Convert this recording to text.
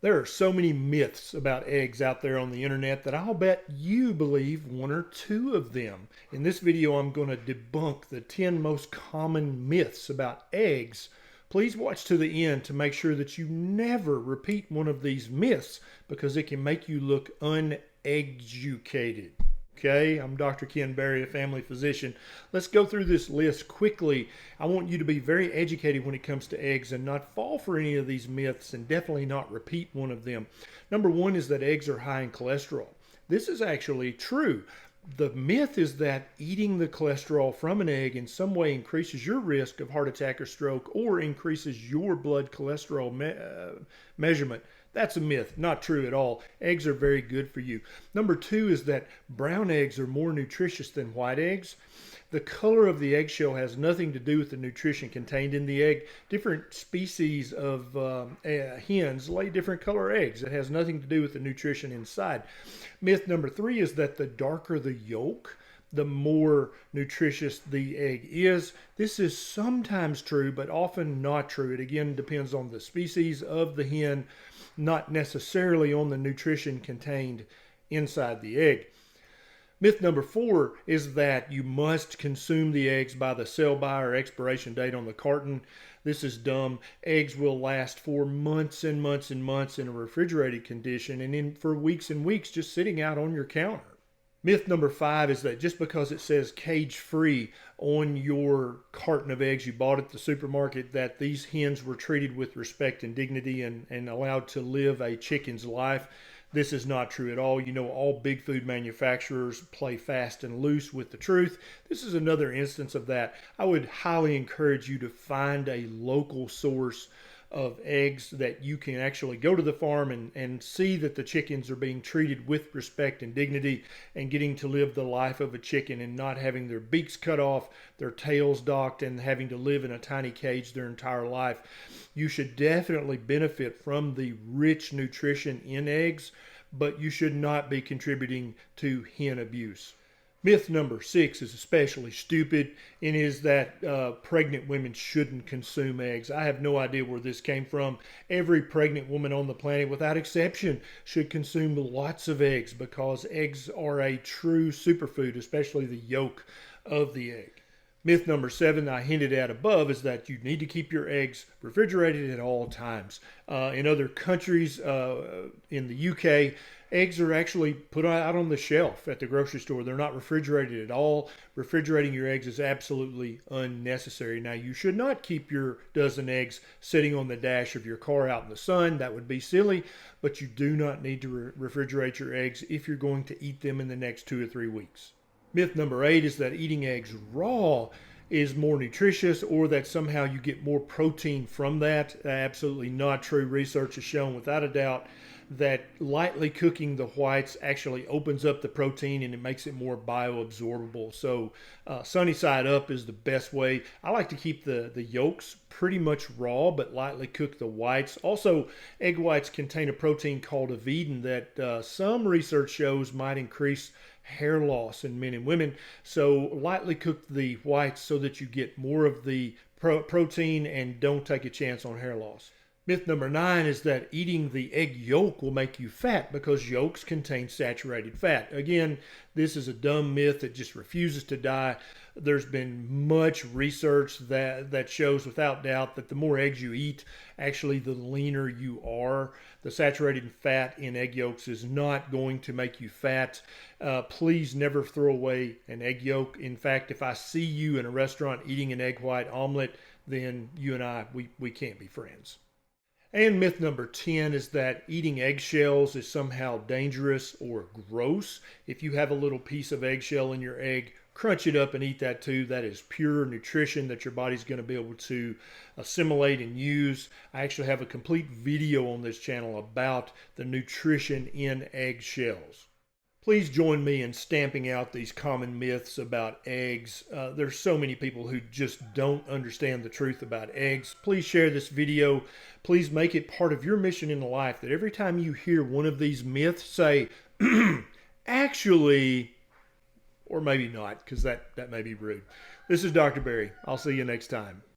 There are so many myths about eggs out there on the internet that I'll bet you believe one or two of them. In this video, I'm going to debunk the 10 most common myths about eggs. Please watch to the end to make sure that you never repeat one of these myths because it can make you look uneducated. Okay, I'm Dr. Ken Berry, a family physician. Let's go through this list quickly. I want you to be very educated when it comes to eggs and not fall for any of these myths and definitely not repeat one of them. Number one is that eggs are high in cholesterol. This is actually true. The myth is that eating the cholesterol from an egg in some way increases your risk of heart attack or stroke or increases your blood cholesterol measurement. That's a myth, not true at all. Eggs are very good for you. Number two is that brown eggs are more nutritious than white eggs. The color of the eggshell has nothing to do with the nutrition contained in the egg. Different species of hens lay different color eggs. It has nothing to do with the nutrition inside. Myth number three is that the darker the yolk, the more nutritious the egg is. This is sometimes true, but often not true. It again depends on the species of the hen, not necessarily on the nutrition contained inside the egg. Myth number four is that you must consume the eggs by the sell-by or expiration date on the carton. This is dumb. Eggs will last for months and months and months in a refrigerated condition and then for weeks and weeks just sitting out on your counter. Myth number five is that just because it says cage-free on your carton of eggs you bought at the supermarket, that these hens were treated with respect and dignity and allowed to live a chicken's life. This is not true at all. You know, all big food manufacturers play fast and loose with the truth. This is another instance of that. I would highly encourage you to find a local source of eggs that you can actually go to the farm and see that the chickens are being treated with respect and dignity and getting to live the life of a chicken and not having their beaks cut off, their tails docked, and having to live in a tiny cage their entire life. You should definitely benefit from the rich nutrition in eggs, but you should not be contributing to hen abuse. Myth number six is especially stupid and is that pregnant women shouldn't consume eggs. I have no idea where this came from. Every pregnant woman on the planet, without exception, should consume lots of eggs because eggs are a true superfood, especially the yolk of the egg. Myth number seven I hinted at above is that you need to keep your eggs refrigerated at all times. In other countries, in the UK, eggs are actually put out on the shelf at the grocery store. They're not refrigerated at all. Refrigerating your eggs is absolutely unnecessary. Now, you should not keep your dozen eggs sitting on the dash of your car out in the sun. That would be silly, but you do not need to refrigerate your eggs if you're going to eat them in the next 2 or 3 weeks. Myth number eight is that eating eggs raw is more nutritious or that somehow you get more protein from that. Absolutely not true. Research has shown without a doubt that lightly cooking the whites actually opens up the protein and it makes it more bioabsorbable. So sunny side up is the best way. I like to keep the yolks pretty much raw but lightly cook the whites. Also, egg whites contain a protein called avidin that some research shows might increase hair loss in men and women. So lightly cook the whites so that you get more of the protein and don't take a chance on hair loss. Myth number nine is that eating the egg yolk will make you fat because yolks contain saturated fat. Again, this is a dumb myth that just refuses to die. There's been much research that shows without doubt that the more eggs you eat, actually the leaner you are. The saturated fat in egg yolks is not going to make you fat. Please never throw away an egg yolk. In fact, if I see you in a restaurant eating an egg white omelet, then you and I, we can't be friends. And myth number 10 is that eating eggshells is somehow dangerous or gross. If you have a little piece of eggshell in your egg, crunch it up and eat that too. That is pure nutrition that your body's going to be able to assimilate and use. I actually have a complete video on this channel about the nutrition in eggshells. Please join me in stamping out these common myths about eggs. There's so many people who just don't understand the truth about eggs. Please share this video. Please make it part of your mission in life that every time you hear one of these myths, say, actually, or maybe not, because that may be rude. This is Dr. Berry. I'll see you next time.